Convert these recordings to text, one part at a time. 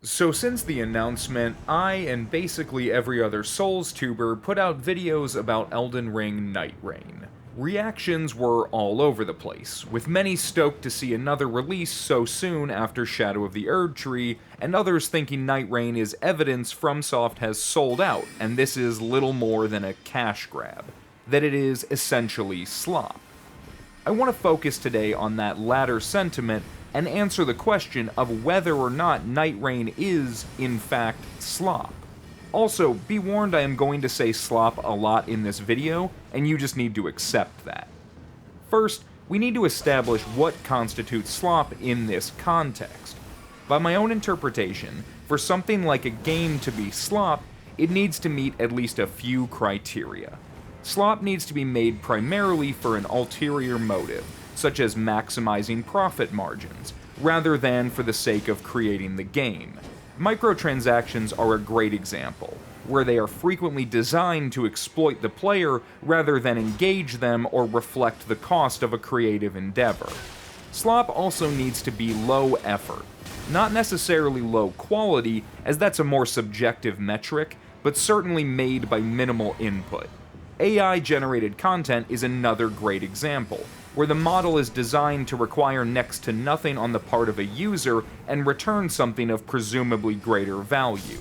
So since the announcement, I and basically every other Souls tuber put out videos about Elden Ring Nightreign. Reactions were all over the place, with many stoked to see another release so soon after Shadow of the Erdtree, and others thinking Nightreign is evidence FromSoft has sold out and this is little more than a cash grab, that it is essentially slop. I want to focus today on that latter sentiment and answer the question of whether or not Nightreign is, in fact, slop. Also, be warned I am going to say slop a lot in this video, and you just need to accept that. First, we need to establish what constitutes slop in this context. By my own interpretation, for something like a game to be slop, it needs to meet at least a few criteria. Slop needs to be made primarily for an ulterior motive, such as maximizing profit margins, rather than for the sake of creating the game. Microtransactions are a great example, where they are frequently designed to exploit the player rather than engage them or reflect the cost of a creative endeavor. Slop also needs to be low effort, not necessarily low quality, as that's a more subjective metric, but certainly made by minimal input. AI-generated content is another great example, where the model is designed to require next to nothing on the part of a user and return something of presumably greater value.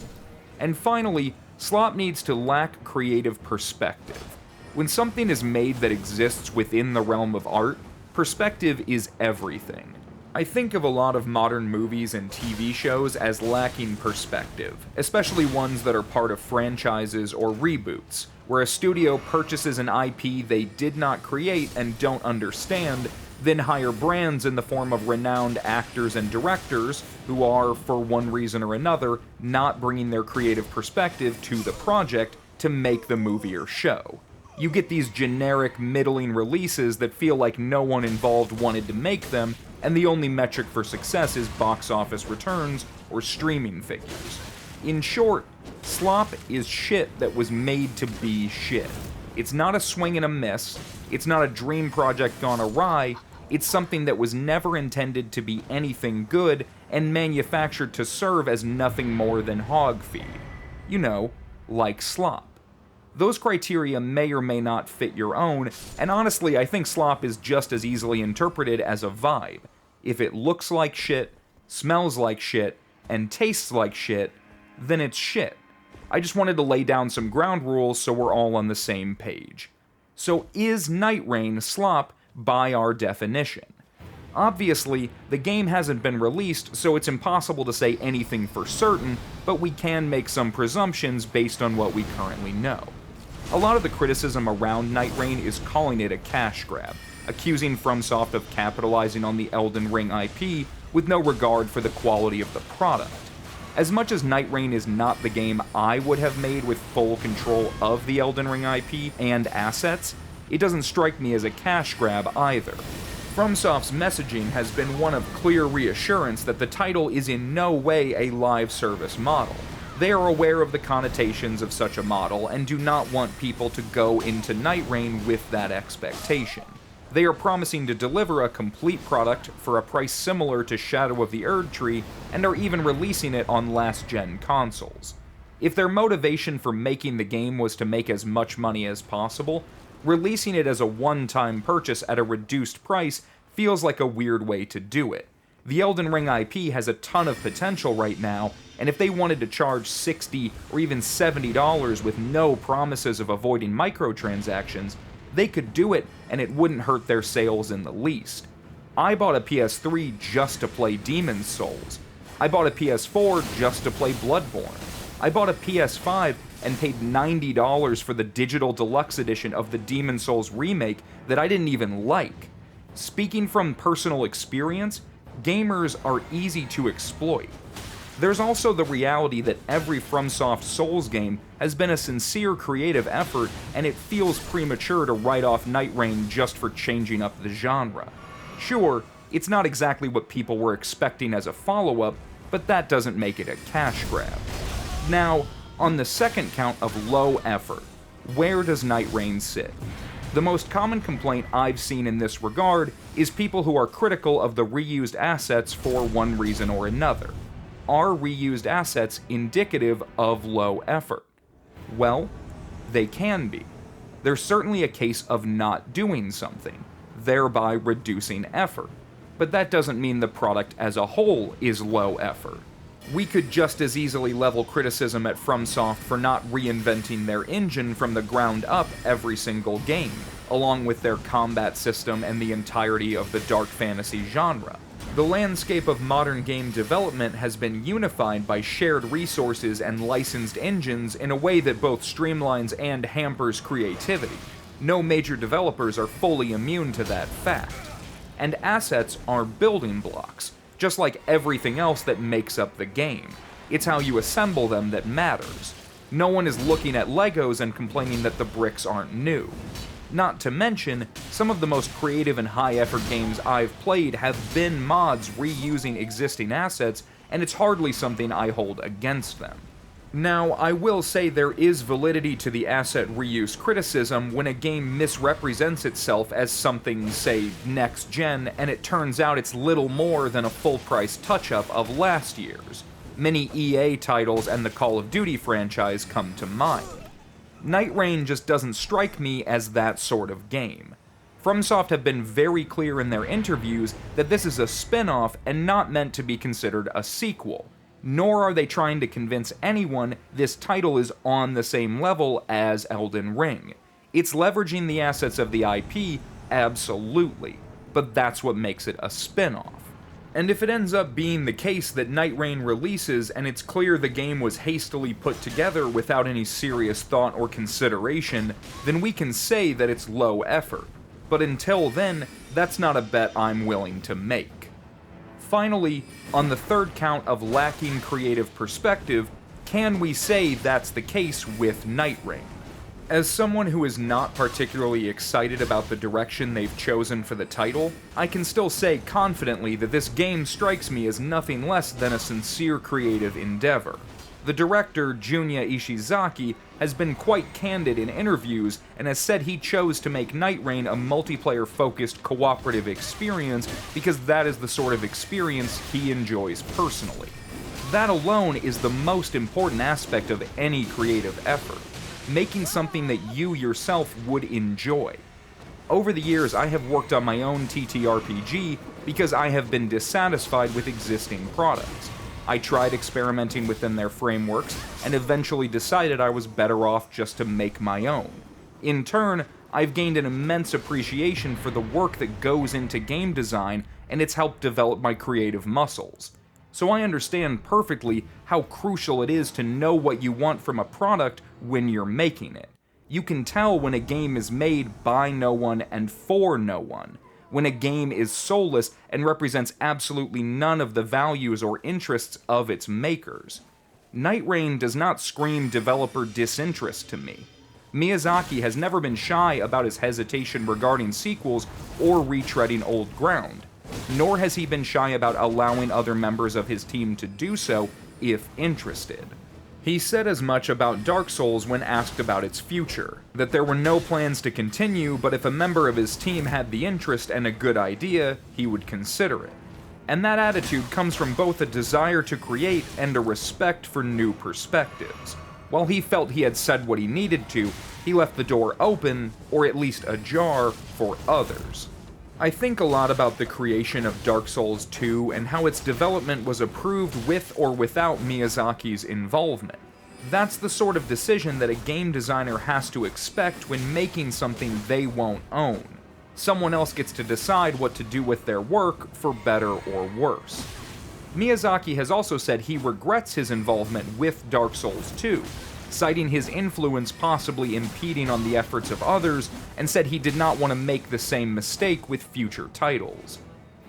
And finally, slop needs to lack creative perspective. When something is made that exists within the realm of art, perspective is everything. I think of a lot of modern movies and TV shows as lacking perspective, especially ones that are part of franchises or reboots, where a studio purchases an IP they did not create and don't understand, then hire brands in the form of renowned actors and directors who are, for one reason or another, not bringing their creative perspective to the project to make the movie or show. You get these generic, middling releases that feel like no one involved wanted to make them, and the only metric for success is box office returns or streaming figures. In short, slop is shit that was made to be shit. It's not a swing and a miss, it's not a dream project gone awry, it's something that was never intended to be anything good and manufactured to serve as nothing more than hog feed. You know, like slop. Those criteria may or may not fit your own, and honestly, I think slop is just as easily interpreted as a vibe. If it looks like shit, smells like shit, and tastes like shit, then it's shit. I just wanted to lay down some ground rules so we're all on the same page. So is Nightreign slop by our definition? Obviously, the game hasn't been released, so it's impossible to say anything for certain, but we can make some presumptions based on what we currently know. A lot of the criticism around Nightreign is calling it a cash grab, accusing FromSoft of capitalizing on the Elden Ring IP with no regard for the quality of the product. As much as Nightreign is not the game I would have made with full control of the Elden Ring IP and assets, it doesn't strike me as a cash grab either. FromSoft's messaging has been one of clear reassurance that the title is in no way a live service model. They are aware of the connotations of such a model and do not want people to go into Nightreign with that expectation. They are promising to deliver a complete product for a price similar to Shadow of the Erdtree and are even releasing it on last-gen consoles. If their motivation for making the game was to make as much money as possible, releasing it as a one-time purchase at a reduced price feels like a weird way to do it. The Elden Ring IP has a ton of potential right now, and if they wanted to charge $60 or even $70 with no promises of avoiding microtransactions, they could do it and it wouldn't hurt their sales in the least. I bought a PS3 just to play Demon's Souls. I bought a PS4 just to play Bloodborne. I bought a PS5 and paid $90 for the digital deluxe edition of the Demon's Souls remake that I didn't even like. Speaking from personal experience, gamers are easy to exploit. There's also the reality that every FromSoft Souls game has been a sincere creative effort, and it feels premature to write off Nightreign just for changing up the genre. Sure, it's not exactly what people were expecting as a follow-up, but that doesn't make it a cash grab. Now, on the second count of low effort, where does Nightreign sit? The most common complaint I've seen in this regard is people who are critical of the reused assets for one reason or another. Are reused assets indicative of low effort? Well, they can be. There's certainly a case of not doing something, thereby reducing effort. But that doesn't mean the product as a whole is low effort. We could just as easily level criticism at FromSoft for not reinventing their engine from the ground up every single game, along with their combat system and the entirety of the dark fantasy genre. The landscape of modern game development has been unified by shared resources and licensed engines in a way that both streamlines and hampers creativity. No major developers are fully immune to that fact. And assets are building blocks, just like everything else that makes up the game. It's how you assemble them that matters. No one is looking at Legos and complaining that the bricks aren't new. Not to mention, some of the most creative and high-effort games I've played have been mods reusing existing assets, and it's hardly something I hold against them. Now, I will say there is validity to the asset reuse criticism when a game misrepresents itself as something, say, next-gen, and it turns out it's little more than a full-price touch-up of last year's. Many EA titles and the Call of Duty franchise come to mind. Nightreign just doesn't strike me as that sort of game. FromSoft have been very clear in their interviews that this is a spin-off and not meant to be considered a sequel. Nor are they trying to convince anyone this title is on the same level as Elden Ring. It's leveraging the assets of the IP, absolutely, but that's what makes it a spin-off. And if it ends up being the case that Nightreign releases and it's clear the game was hastily put together without any serious thought or consideration, then we can say that it's low effort. But until then, that's not a bet I'm willing to make. Finally, on the third count of lacking creative perspective, can we say that's the case with Nightreign? As someone who is not particularly excited about the direction they've chosen for the title, I can still say confidently that this game strikes me as nothing less than a sincere creative endeavor. The director, Junya Ishizaki, has been quite candid in interviews and has said he chose to make Nightreign a multiplayer-focused cooperative experience because that is the sort of experience he enjoys personally. That alone is the most important aspect of any creative effort, making something that you yourself would enjoy. Over the years, I have worked on my own TTRPG because I have been dissatisfied with existing products. I tried experimenting within their frameworks, and eventually decided I was better off just to make my own. In turn, I've gained an immense appreciation for the work that goes into game design, and it's helped develop my creative muscles. So I understand perfectly how crucial it is to know what you want from a product when you're making it. You can tell when a game is made by no one and for no one, when a game is soulless and represents absolutely none of the values or interests of its makers. Nightreign does not scream developer disinterest to me. Miyazaki has never been shy about his hesitation regarding sequels or retreading old ground, nor has he been shy about allowing other members of his team to do so if interested. He said as much about Dark Souls when asked about its future, that there were no plans to continue, but if a member of his team had the interest and a good idea, he would consider it. And that attitude comes from both a desire to create and a respect for new perspectives. While he felt he had said what he needed to, he left the door open, or at least ajar, for others. I think a lot about the creation of Dark Souls 2 and how its development was approved with or without Miyazaki's involvement. That's the sort of decision that a game designer has to expect when making something they won't own. Someone else gets to decide what to do with their work, for better or worse. Miyazaki has also said he regrets his involvement with Dark Souls 2, citing his influence possibly impeding on the efforts of others, and said he did not want to make the same mistake with future titles.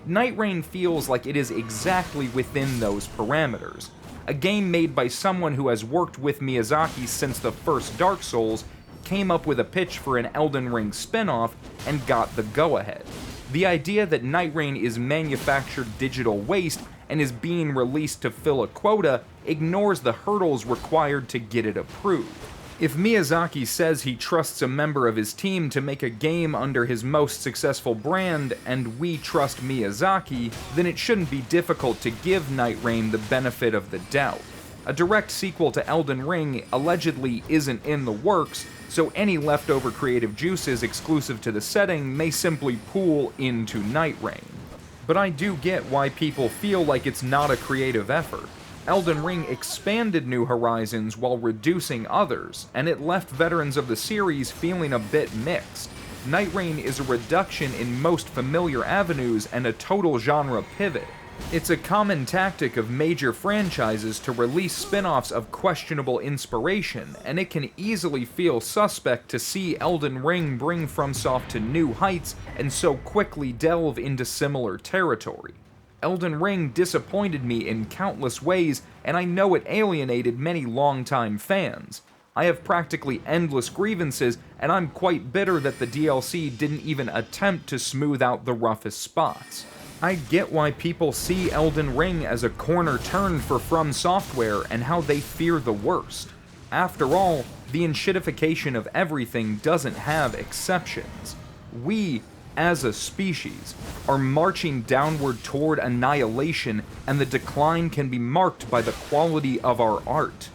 Nightreign feels like it is exactly within those parameters. A game made by someone who has worked with Miyazaki since the first Dark Souls, came up with a pitch for an Elden Ring spin-off, and got the go-ahead. The idea that Nightreign is manufactured digital waste and is being released to fill a quota ignores the hurdles required to get it approved. If Miyazaki says he trusts a member of his team to make a game under his most successful brand, and we trust Miyazaki, then it shouldn't be difficult to give Nightreign the benefit of the doubt. A direct sequel to Elden Ring allegedly isn't in the works, so any leftover creative juices exclusive to the setting may simply pool into Nightreign. But I do get why people feel like it's not a creative effort. Elden Ring expanded new horizons while reducing others, and it left veterans of the series feeling a bit mixed. Nightreign is a reduction in most familiar avenues and a total genre pivot. It's a common tactic of major franchises to release spin-offs of questionable inspiration, and it can easily feel suspect to see Elden Ring bring FromSoft to new heights and so quickly delve into similar territory. Elden Ring disappointed me in countless ways, and I know it alienated many longtime fans. I have practically endless grievances, and I'm quite bitter that the DLC didn't even attempt to smooth out the roughest spots. I get why people see Elden Ring as a corner turn for From Software and how they fear the worst. After all, the enshittification of everything doesn't have exceptions. We, as a species, are marching downward toward annihilation, and the decline can be marked by the quality of our art.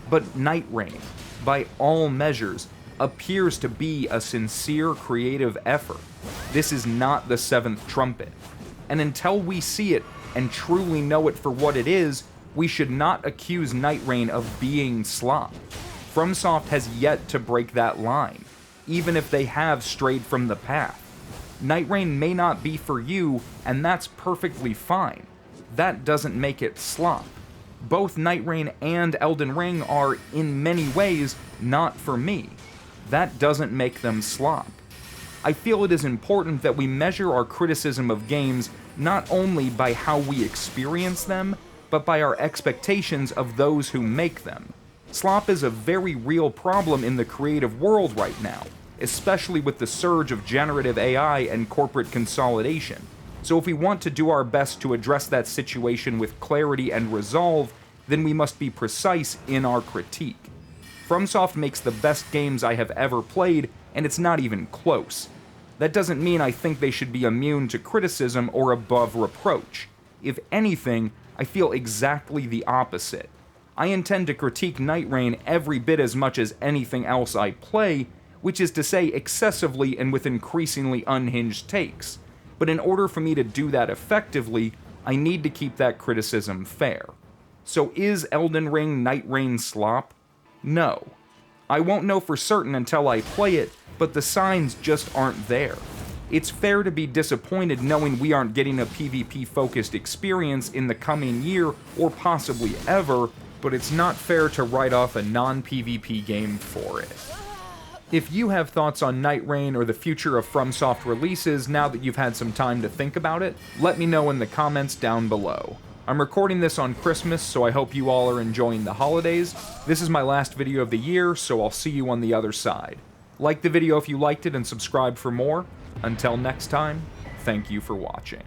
But Nightreign, by all measures, appears to be a sincere creative effort. This is not the seventh trumpet. And until we see it and truly know it for what it is, we should not accuse Nightreign of being slop. FromSoft has yet to break that line, even if they have strayed from the path. Nightreign may not be for you, and that's perfectly fine. That doesn't make it slop. Both Nightreign and Elden Ring are, in many ways, not for me. That doesn't make them slop. I feel it is important that we measure our criticism of games not only by how we experience them, but by our expectations of those who make them. Slop is a very real problem in the creative world right now, especially with the surge of generative AI and corporate consolidation. So if we want to do our best to address that situation with clarity and resolve, then we must be precise in our critique. FromSoft makes the best games I have ever played, and it's not even close. That doesn't mean I think they should be immune to criticism or above reproach. If anything, I feel exactly the opposite. I intend to critique Nightreign every bit as much as anything else I play, which is to say excessively and with increasingly unhinged takes. But in order for me to do that effectively, I need to keep that criticism fair. So is Elden Ring Nightreign slop? No. I won't know for certain until I play it, but the signs just aren't there. It's fair to be disappointed knowing we aren't getting a PvP-focused experience in the coming year, or possibly ever, but it's not fair to write off a non-PvP game for it. If you have thoughts on Nightreign or the future of FromSoft releases now that you've had some time to think about it, let me know in the comments down below. I'm recording this on Christmas, so I hope you all are enjoying the holidays. This is my last video of the year, so I'll see you on the other side. Like the video if you liked it and subscribe for more. Until next time, thank you for watching.